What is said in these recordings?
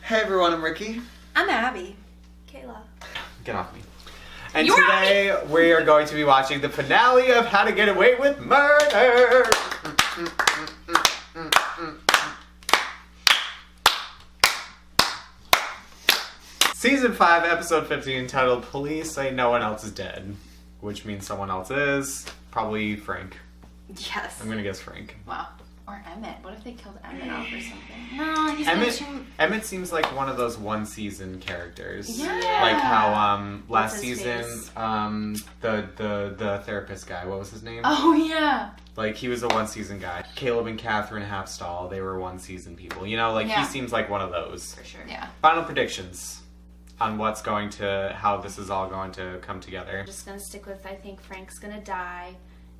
Hey everyone, I'm Ricky. I'm Abby. Kayla. Get off me. And today we are going to be watching the finale of How to Get Away with Murder. Season 5, episode 15, titled Police Say No One Else Is Dead. Which means someone else is. Probably Frank. Yes. I'm gonna guess Frank. Wow. Or Emmet. What if they killed Emmet off or something? No, he's Emmet seems like one of those one season characters. Yeah. Like how last season face? the therapist guy, what was his name? Oh yeah. Like he was a one season guy. Caleb and Catherine Halfstall, they were one season people. You know, like he seems like one of those. For sure. Yeah. Final predictions on how this is all going to come together. I'm just gonna stick with, I think Frank's gonna die.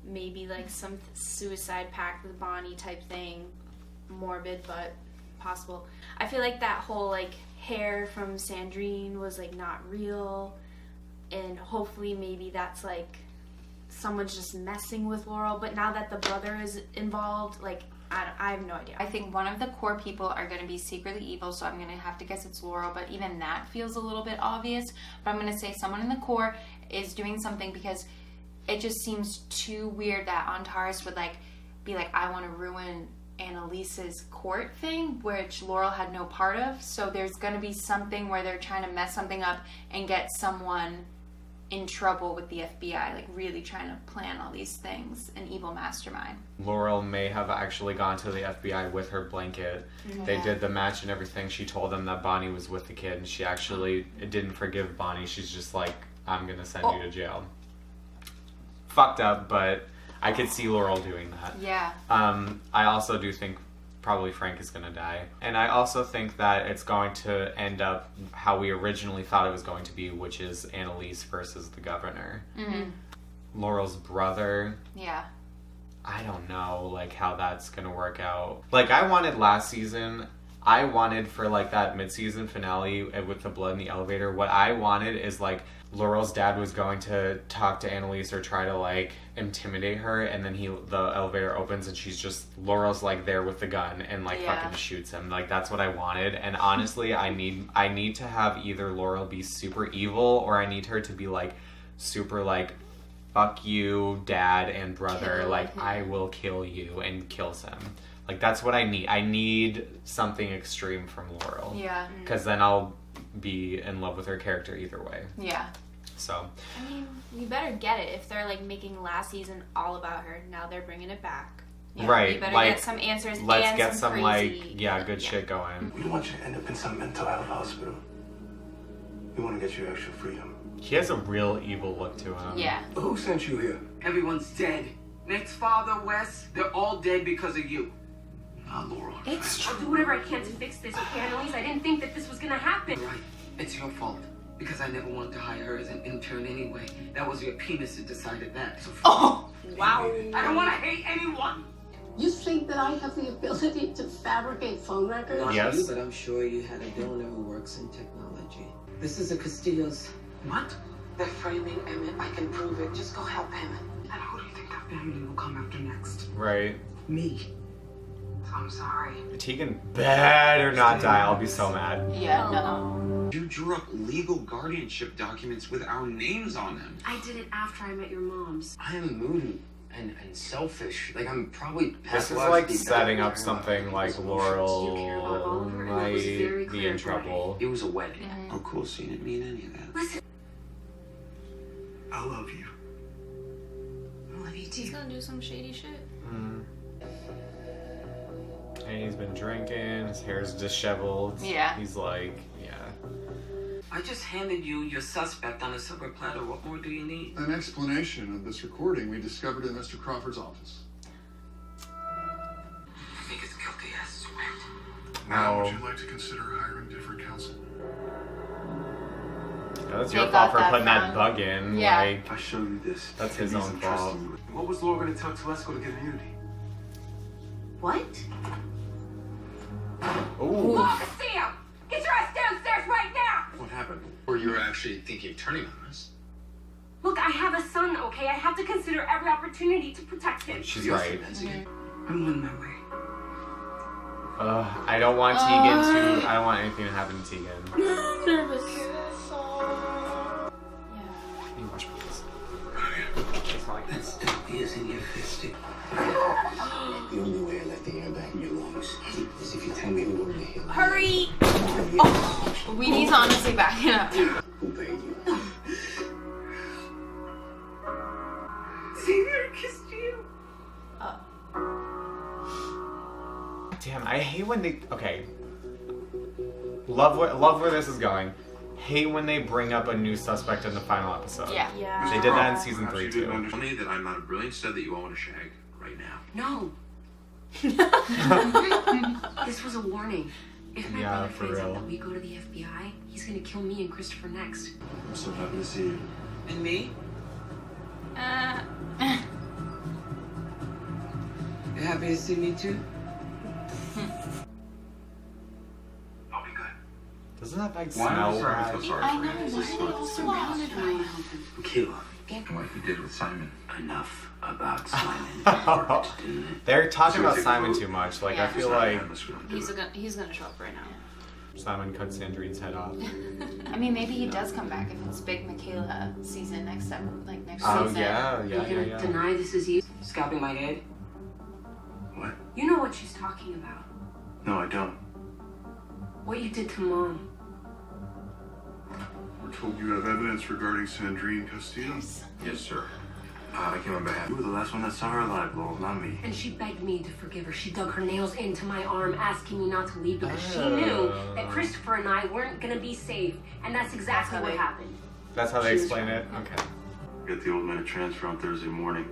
Maybe like some suicide pact with Bonnie type thing. Morbid, but possible. I feel like that whole like hair from Sandrine was like not real. And hopefully maybe that's like someone's just messing with Laurel. But now that the brother is involved, like I have no idea. I think one of the core people are going to be secretly evil, so I'm going to have to guess it's Laurel, but even that feels a little bit obvious. But I'm going to say someone in the core is doing something because it just seems too weird that Antares would be like, I want to ruin Annalise's court thing, which Laurel had no part of. So there's going to be something where they're trying to mess something up and get someone in trouble with the FBI, like really trying to plan all these things, an evil mastermind. Laurel may have actually gone to the FBI with her blanket. Mm-hmm. They did the match and everything. She told them that Bonnie was with the kid, and she actually didn't forgive Bonnie. She's just like, I'm going to send you to jail. Fucked up, but I could see Laurel doing that. Yeah. I also do think probably Frank is going to die. And I also think that it's going to end up how we originally thought it was going to be, which is Annalise versus the governor. Mm-hmm. Laurel's brother. Yeah. I don't know, like, how that's going to work out. Like, I wanted last season... I wanted for, like, that mid-season finale with the blood in the elevator, what I wanted is, like, Laurel's dad was going to talk to Annalise or try to, like, intimidate her, and then the elevator opens and she's just... Laurel's, like, there with the gun and, like, fucking shoots him. Like, that's what I wanted. And honestly, I need to have either Laurel be super evil or I need her to be, like, super, like, fuck you, dad and brother. Like, I will kill you, and kills him. Like, that's what I need. I need something extreme from Laurel. Yeah. Because then I'll be in love with her character either way. Yeah. So. I mean, we better get it. If they're, like, making last season all about her, now they're bringing it back. Yeah. Right. We better like, get some answers let's and get some crazy... good shit going. We don't want you to end up in some mental health hospital. We want to get you extra freedom. He has a real evil look to him. Yeah. Who sent you here? Everyone's dead. Nick's father, Wes, they're all dead because of you. Laurel. It's true. I'll do whatever I can to fix this, okay, Annalise? I didn't think that this was gonna happen. Right. It's your fault. Because I never wanted to hire her as an intern anyway. That was your penis that decided that. So Wow. I don't want to hate anyone. You think that I have the ability to fabricate phone records? Not Yes. you, but I'm sure you had a donor who works in technology. This is a Castillo's. What? They're framing Emmet. I can prove it. Just go help Emmet. And who do you think that family will come after next? Right. Me. I'm sorry. Tegan better not die. I'll be so mad. Yeah, no. You drew up legal guardianship documents with our names on them. I did it after I met your moms. I am moody and selfish. Like, I'm probably This is like pathologically setting up bad. something like You care Laurel about Oliver, and that was very might be clear in to Brian. trouble. It was a wedding. Mm-hmm. Oh, cool. So you didn't mean any of that. Listen. I love you. I love you He's too. gonna do some shady shit. Mm. And he's been drinking, his hair's disheveled. Yeah. He's like, yeah. I just handed you your suspect on a silver platter. What more do you need? An explanation of this recording we discovered in Mr. Crawford's office. I think it's guilty as sweat. Now, No. would you like to consider hiring different counsel? That's They your got fault for that putting that from- bug in. Yeah. Like, I show you this. that's his own fault. What was Laura going to tell Telesco to get immunity? What? Ooh. Castillo! Get your ass downstairs right now! What happened? Or you were actually thinking of turning on us? Look, I have a son, okay? I have to consider every opportunity to protect him. She's right. I'm on my way. I don't want Tegan to. I don't want anything to happen to Tegan. Nervous. Can you wash my face? That stuff is in your fist. The only way I let the air back in your lungs is if you tell me who ordered the hill. Hurry! Oh, we need to honestly back it up. Who paid you? Senor Castillo. Damn, I hate when they. Okay. Love where this is going. Hate when they bring up a new suspect in the final episode. Yeah. Yeah. They did that in season 3 You too. didn't tell me that I'm not a brilliant stud that you all want to shag right now. No. This was a warning. If my Yeah, brother for finds out real. that we go to the FBI, he's gonna kill me and Christopher next. I'm so happy to see you. And me? You happy to see me too? I'll be good. Doesn't that bag Why am I smell sorry? bad? I'm so sorry I for know, you. why are they all surrounded by him? Kayla, What you did with Simon. enough about Simon. It worked, didn't it? They're talking Should we about take a Simon vote? too much. Like Yeah. I feel like He's gonna show up right now. Simon cuts Sandrine's head off. I mean, maybe he does come back if it's big Michaela season next season. Oh season. yeah. You're gonna deny this is you? Scalping my head? What? You know what she's talking about. No, I don't. What you did to Mom. We're told you have evidence regarding Sandrine Castillo. Yes, sir. I came on behalf. You were the last one that saw her alive, Laurel, not me. And she begged me to forgive her. She dug her nails into my arm, asking me not to leave because she knew that Christopher and I weren't gonna be safe. And that's exactly That's how what they- happened. That's how they explain it. Okay. Get the old man a transfer on Thursday morning.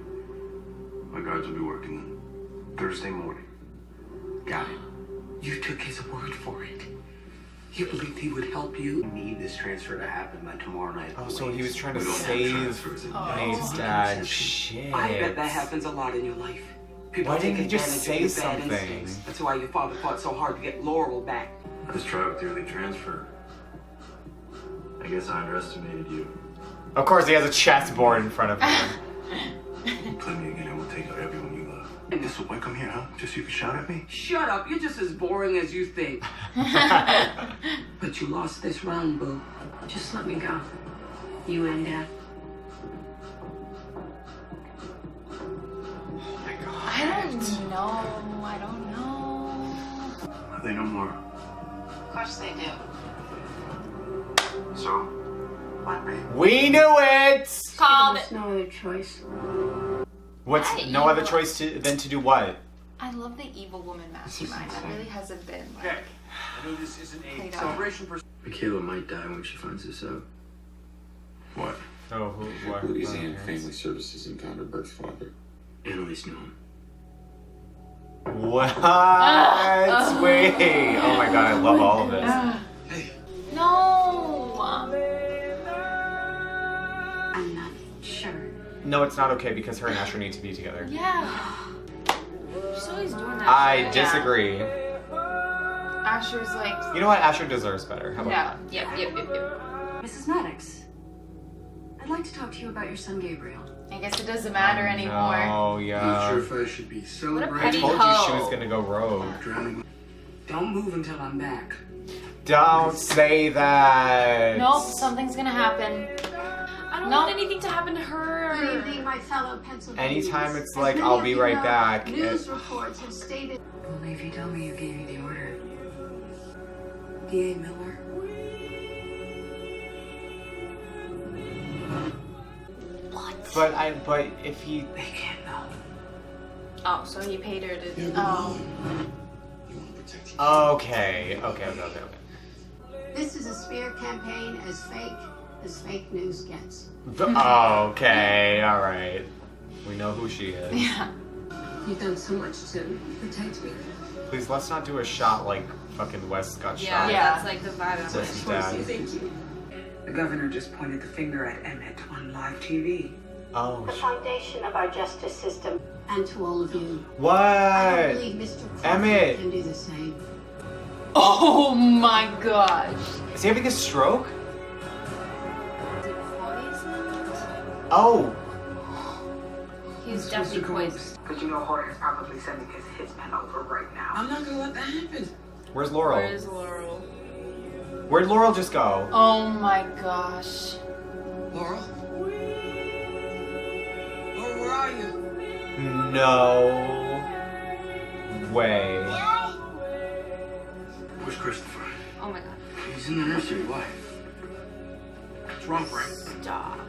My guards will be working then. Thursday morning. Got it. You took his word for it. You believed he would help you? We need this transfer to happen by tomorrow night. Oh, so he was trying to We don't have save transfers in Nate's May. dad. Shit. I bet that happens a lot in your life. People Why didn't take he just advantage say of your bad something? instincts. That's why your father fought so hard to get Laurel back. Let's try with the early transfer. I guess I underestimated you. Of course, he has a chessboard in front of him. Play me again and we'll take out everyone you love. And this is why come here, huh? Just so you can shout at me? Shut up, you're just as boring as you think. But you lost this round, boo. Just let me go. You and Dad. I don't know. I don't know. They know more. Of course they do. So, why me? We knew it. Called There's no other choice. What's That no other evil- choice than to do what? I love the evil woman mastermind. That really hasn't been like, Okay, I know this isn't played a out. celebration for Michaela might die when she finds this out. What? Oh, who? What? Louisiana Family Services encountered birth father. Annalise knew him. What? Wait. Oh my god, I love all of this. No. I'm not sure. No, it's not okay because her and Asher need to be together. Yeah. She's always doing that. I shit. disagree. Asher's like. You know what? Asher deserves better. How about Yeah. that? Yep. Mrs. Maddox, I'd like to talk to you about your son Gabriel. I guess it doesn't matter anymore. Oh Not yeah. sure if I should be I celebrating petty told you she was hoe. gonna go rogue. or drowning. Don't move until I'm back. Don't say that. Nope, something's gonna happen. I don't No. want anything to happen to her. Good evening, my fellow Pennsylvanians. Anytime it's As like, many I'll of be you right know, back, News it- reports have stated. Believe you tell me you gave me the order. D.A. Miller. But if he. They can't know. Oh, so he paid her to. Oh. You want to protect each Okay. This is a smear campaign as fake news gets. Okay. All right. We know who she is. Yeah. You've done so much to protect me. Please, let's not do a shot like fucking Wes got Yeah, shot. Yeah. that's like the vibe. I'm Wes's like. dad. Thank you. The governor just pointed the finger at Emmet on live TV. Oh. The foundation of our justice system. And to all of you. I What? don't believe Mr. Crawford Emmet. can do the same. Oh my gosh. Is he having a stroke? Is it poisoned? Oh. He's definitely poised. Because you know Jorge's probably sending his hitmen over right now. I'm not gonna let that happen. Where's Laurel? Where's Laurel? Where'd Laurel just go? Oh my gosh. Laurel? Laurel, where are you? No way. Where's Christopher? Oh my god. He's in the nursery. Why? What's wrong, Frank? Stop.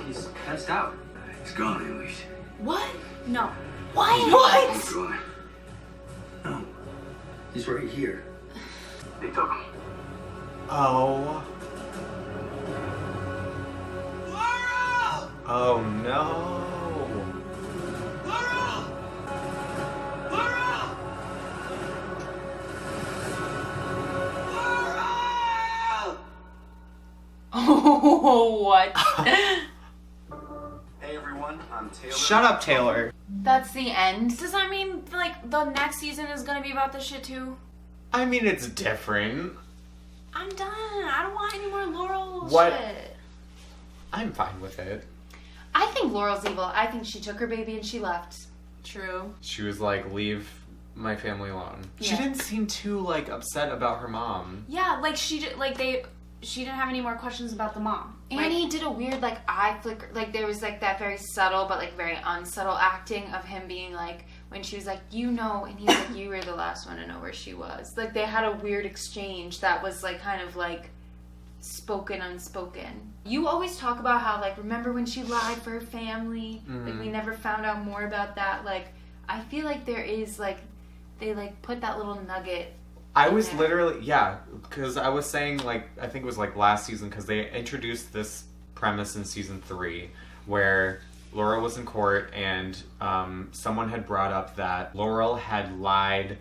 He's passed out. He's gone, Annalise. What? No. He's gone. No. He's right here. They took him. Oh. Laurel! Oh no. Laurel! Laurel! Laurel! Oh, what? Hey everyone, I'm Taylor. Shut up, Taylor. That's the end? Does that mean, like, the next season is gonna be about this shit too? I mean, it's different. I'm done. I don't want any more Laurel What? shit. I'm fine with it. I think Laurel's evil. I think she took her baby and she left. True. She was like, leave my family alone. She Yeah. didn't seem too, like, upset about her mom. Yeah, like she didn't have any more questions about the mom. Annie did a weird, like, eye flicker. Like, there was, like, that very subtle but, like, very unsubtle acting of him being, like, when she was like, you know, and he's like, you were the last one to know where she was. Like, they had a weird exchange that was, like, kind of, like, spoken, unspoken. You always talk about how, like, remember when she lied for her family? Mm-hmm. Like, we never found out more about that. Like, I feel like there is, like, they, like, put that little nugget. I was literally, yeah, because I was saying, like, I think it was, like, last season, because they introduced this premise in season 3, where Laurel was in court, and someone had brought up that Laurel had lied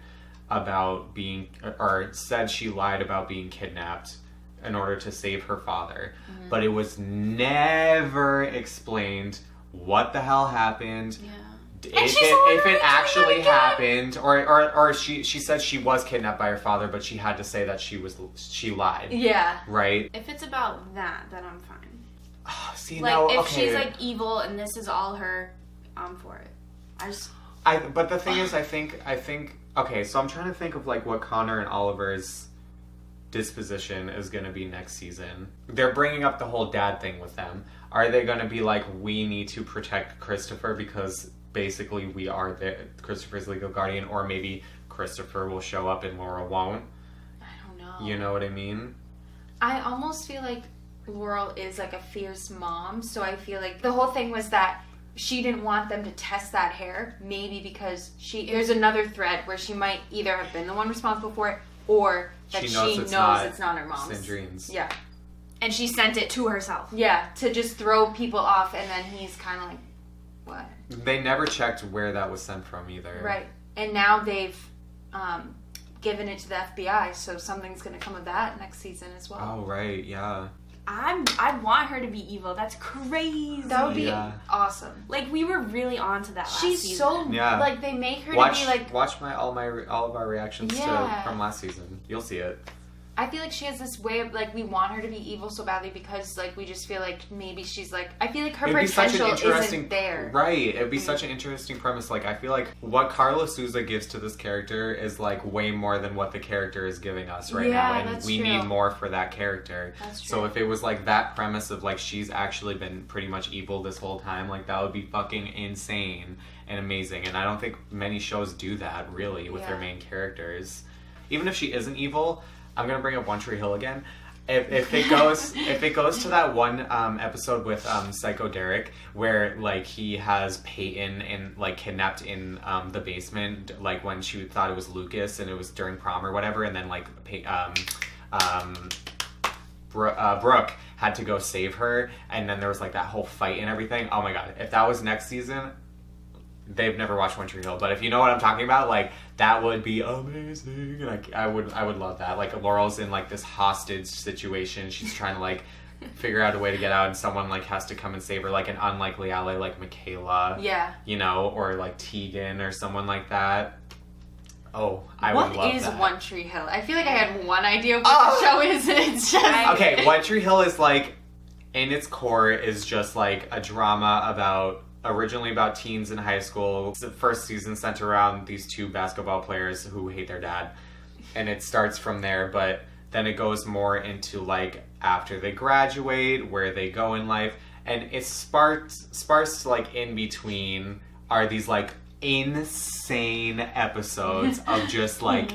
about being, or said she lied about being kidnapped in order to save her father. Mm-hmm. But it was never explained what the hell happened. Yeah. If it actually happened, or she said she was kidnapped by her father, but she had to say that she lied. Yeah. Right? If it's about that, then I'm fine. See, Like, now, if okay. she's, like, evil and this is all her, I'm for it. But the thing is, I think, okay, so I'm trying to think of, like, what Connor and Oliver's disposition is going to be next season. They're bringing up the whole dad thing with them. Are they going to be like, we need to protect Christopher because basically we are Christopher's legal guardian, or maybe Christopher will show up and Laurel won't? I don't know. You know what I mean? I almost feel like Laurel is like a fierce mom, so I feel like the whole thing was that she didn't want them to test that hair, maybe because there's another thread where she might either have been the one responsible for it, or that she knows it's not her mom's. Sandrine's. Yeah. And she sent it to herself. Yeah, to just throw people off, and then he's kind of like, what? They never checked where that was sent from either. Right. And now they've given it to the FBI, so something's going to come of that next season as well. Oh, right, yeah. I want her to be evil. That's crazy. That would be awesome. Like, we were really on to that last season. She's so, like, they make her to be like... Watch all of our reactions from last season. You'll see it. I feel like she has this way of, like, we want her to be evil so badly because, like, we just feel like maybe she's, like... I feel like her potential isn't there. Right. It'd be such an interesting premise. Like, I feel like what Carla Souza gives to this character is, like, way more than what the character is giving us right now. And we need more for that character. That's true. So if it was, like, that premise of, like, she's actually been pretty much evil this whole time, like, that would be fucking insane and amazing. And I don't think many shows do that, really, with their main characters. Even if she isn't evil... I'm gonna bring up One Tree Hill again. If it goes to that one episode with Psycho Derek where like he has Peyton and like kidnapped in the basement, like when she thought it was Lucas and it was during prom or whatever, and then like Brooke had to go save her, and then there was like that whole fight and everything. Oh my god! If that was next season. They've never watched One Tree Hill, but if you know what I'm talking about, like, that would be amazing. Like, I would love that. Like, Laurel's in, like, this hostage situation. She's trying to, like, figure out a way to get out, and someone, like, has to come and save her, like, an unlikely ally, like Michaela. Yeah. You know, or, like, Tegan or someone like that. Oh, I would love that. What is One Tree Hill? I feel like I had one idea of what the show is, and it's just... Okay, One Tree Hill is, like, in its core, is just, like, a drama about... originally about teens in high school. The first season centered around these two basketball players who hate their dad. And it starts from there, but then it goes more into like after they graduate, where they go in life. And it's sparse like in between are these like insane episodes of just like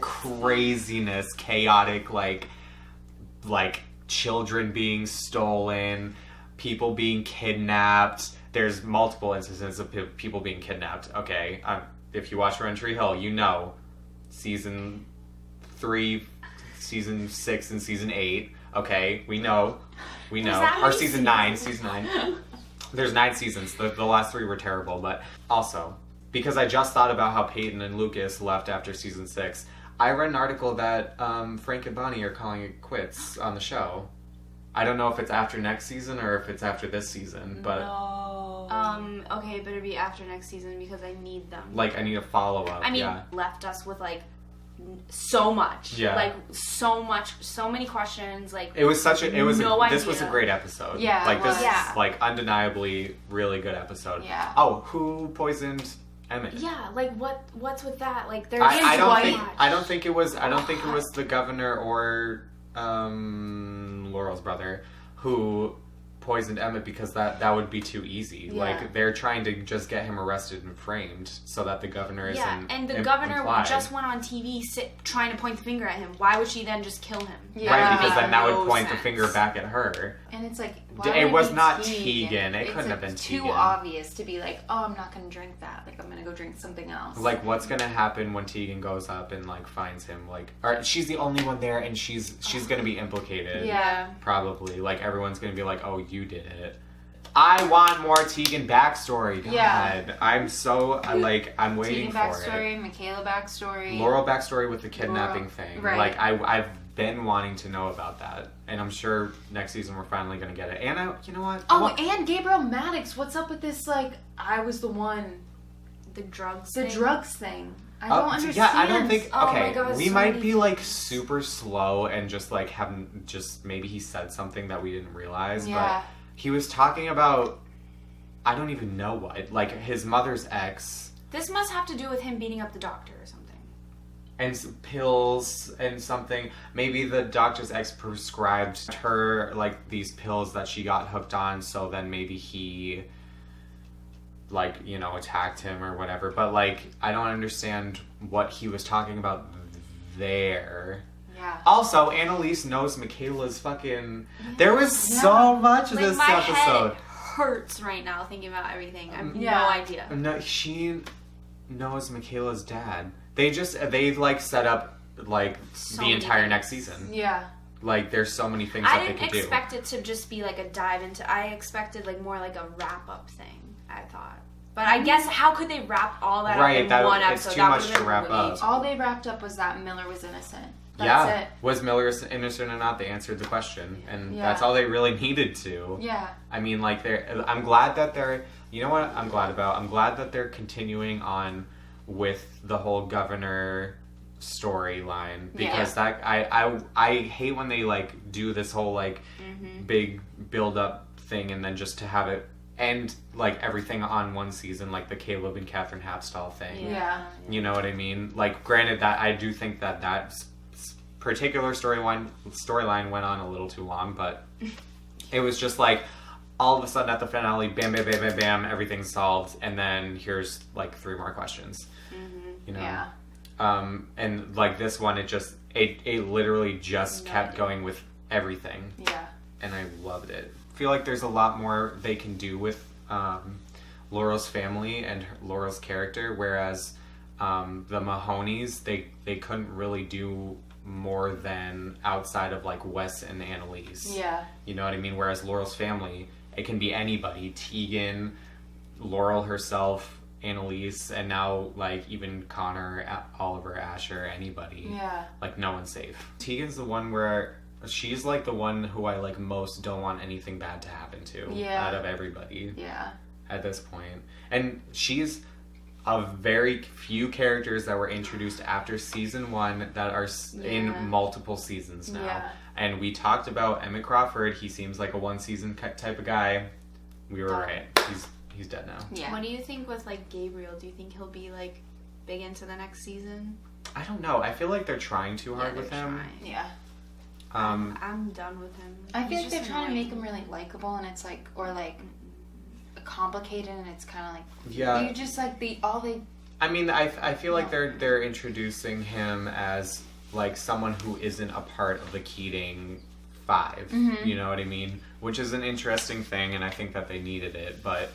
craziness, chaotic, like children being stolen, people being kidnapped. There's multiple instances of people being kidnapped. Okay, if you watch One Tree Hill, you know season 3, season 6, and season 8. Okay, we know. Or season 9. There's 9 seasons. The last 3 were terrible, but also because I just thought about how Peyton and Lucas left after season 6. I read an article that Frank and Bonnie are calling it quits on the show. I don't know if it's after next season or if it's after this season, but okay, it better be after next season because I need them. Like I need a follow up. I mean, left us with like so much. Yeah. Like so much, so many questions. Like this was a great episode. Yeah. Like this is like undeniably really good episode. Yeah. Oh, who poisoned Emmet? Yeah, like what's with that? Like there's I don't think it was the governor or Laurel's brother who poisoned Emmet because that would be too easy. Yeah. Like they're trying to just get him arrested and framed so that the governor isn't. Yeah, and the governor implied. just went on TV trying to point the finger at him. Why would she then just kill him? Yeah. Right, because then that would point the finger back at her. And it's like, it was not Tegan. It couldn't have been Tegan. Too obvious to be like, oh, I'm not going to drink that. Like, I'm going to go drink something else. Like, what's going to happen when Tegan goes up and, like, finds him? Like, or she's the only one there, and she's going to be implicated. Yeah. Probably. Like, everyone's going to be like, oh, you did it. I want more Tegan backstory. God. Yeah. I'm so, I'm waiting Tegan for backstory, it. Michaela backstory. Laurel backstory with the kidnapping thing. Right. Like, I've been wanting to know about that. And I'm sure next season we're finally going to get it. And you know what? And Gabriel Maddox. What's up with this, like, I was the one. The drugs thing. I don't understand. Yeah, I don't think. Oh Okay, my God, we so might many be like super slow and just like maybe he said something that we didn't realize. Yeah. But he was talking about, I don't even know what, like his mother's ex. This must have to do with him beating up the doctor or something. And pills and something. Maybe the doctor's ex prescribed her like these pills that she got hooked on. So then maybe he, like, you know, attacked him or whatever. But like, I don't understand what he was talking about there. Yeah. Also, Annalise knows Michaela's fucking. There was so much of Like, this my episode. head hurts right now thinking about everything. I have no Yeah. idea. No, she knows Michaela's dad. They like set up like So the many entire things. next season. Yeah. Like there's so many things I that they didn't could expect it to just be like a dive into. I expected like more like a wrap up thing. I thought, but I guess how could they wrap all that up in one it's episode? too That much would've to been wrap way up. too- All they wrapped up was that Miller was innocent. That's Yeah. it. Was Miller innocent or not? They answered the question, and Yeah. that's all they really needed to. Yeah. I mean, like I'm glad that they're. You know what I'm glad about? I'm glad that they're continuing on with the whole governor storyline because that I hate when they like do this whole like big build up thing and then just to have it end like everything on one season, like the Caleb and Catherine Hapstall thing. Yeah. You know what I mean? Like, granted that I do think that particular storyline went on a little too long, but it was just like all of a sudden at the finale, bam, bam, bam, bam, bam, everything's solved, and then here's like 3 more questions. You know? Yeah. And like this one, it literally just kept going with everything. Yeah. And I loved it. I feel like there's a lot more they can do with Laurel's family and Laurel's character, whereas the Mahonies, they couldn't really do more than outside of like Wes and Annalise. Yeah. You know what I mean? Whereas Laurel's family, it can be anybody. Tegan, Laurel herself, Annalise, and now like even Connor, Oliver, Asher, anybody. Yeah. Like no one's safe. Tegan's the one where she's like the one who I like most don't want anything bad to happen to out of everybody. Yeah. At this point. And she's of very few characters that were introduced after season 1 that are in multiple seasons now. Yeah. And we talked about Emmet Crawford. He seems like a 1 season type of guy. We were right. he's dead now. Yeah. What do you think with like Gabriel? Do you think he'll be like big into the next season? I don't know. I feel like they're trying too hard with him. Trying. Yeah. I'm done with him. I feel He's like they're just trying to annoying. make him really likable, and it's like, or like complicated, and it's kind of like, Yeah. they just like I mean, I feel like they're introducing him as like someone who isn't a part of the Keating Five. Mhm. You know what I mean? Which is an interesting thing, and I think that they needed it, but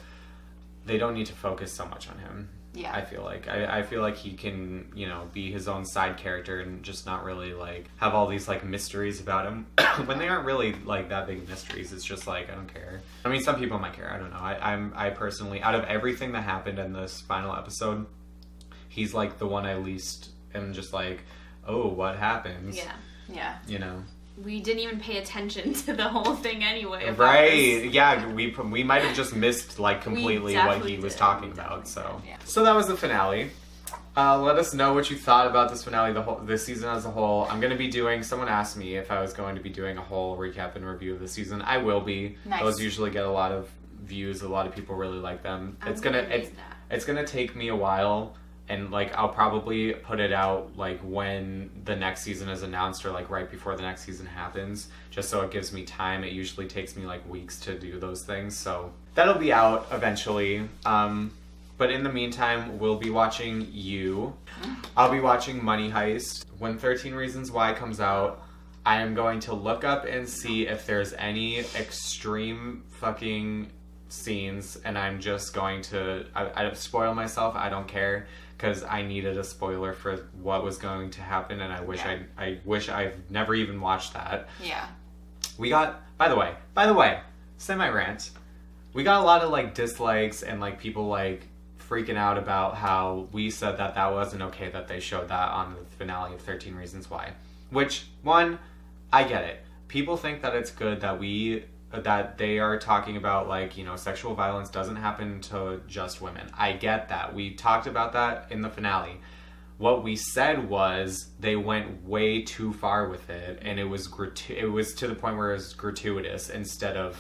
they don't need to focus so much on him. Yeah. I feel like I feel like he can, you know, be his own side character and just not really like have all these like mysteries about him when they aren't really like that big mysteries. It's just like, I don't care. I mean, some people might care. I don't know. I personally, out of everything that happened in this final episode, he's like the one I least am just like, oh, what happens? Yeah. You know. We didn't even pay attention to the whole thing anyway. about Right. this. Yeah, we might have just missed like completely what he was talking about. So so that was the finale. Let us know what you thought about this finale, this season as a whole. I'm gonna be doing. Someone asked me if I was going to be doing a whole recap and review of the season. I will be. Nice. Those usually get a lot of views. A lot of people really like them. It's gonna take me a while. And, like, I'll probably put it out, like, when the next season is announced or, like, right before the next season happens, just so it gives me time. It usually takes me, like, weeks to do those things, so that'll be out eventually. But in the meantime, we'll be watching You. I'll be watching Money Heist. When 13 Reasons Why comes out, I am going to look up and see if there's any extreme fucking scenes, and I'm just going to I spoil myself. I don't care, because I needed a spoiler for what was going to happen, and I wish I've never even watched that. Yeah. We got, by the way, semi-rant. We got a lot of like dislikes and like people like freaking out about how we said that wasn't okay that they showed that on the finale of 13 Reasons Why. Which, one, I get it. People think that it's good that they are talking about, like, you know, sexual violence doesn't happen to just women. I get that. We talked about that in the finale. What we said was they went way too far with it, and it was to the point where it was gratuitous instead of,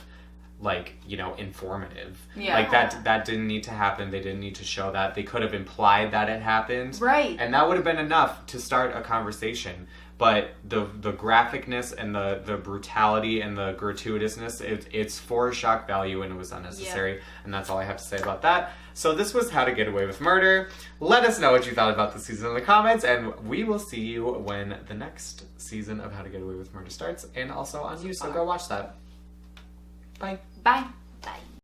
like, you know, informative. Yeah. Like, that didn't need to happen. They didn't need to show that. They could have implied that it happened. Right. And that would have been enough to start a conversation. But the graphicness and the brutality and the gratuitousness, it's for shock value, and it was unnecessary. Yeah. And that's all I have to say about that. So this was How to Get Away with Murder. Let us know what you thought about the season in the comments, and we will see you when the next season of How to Get Away with Murder starts, and also on You, so go watch that. Bye. Bye.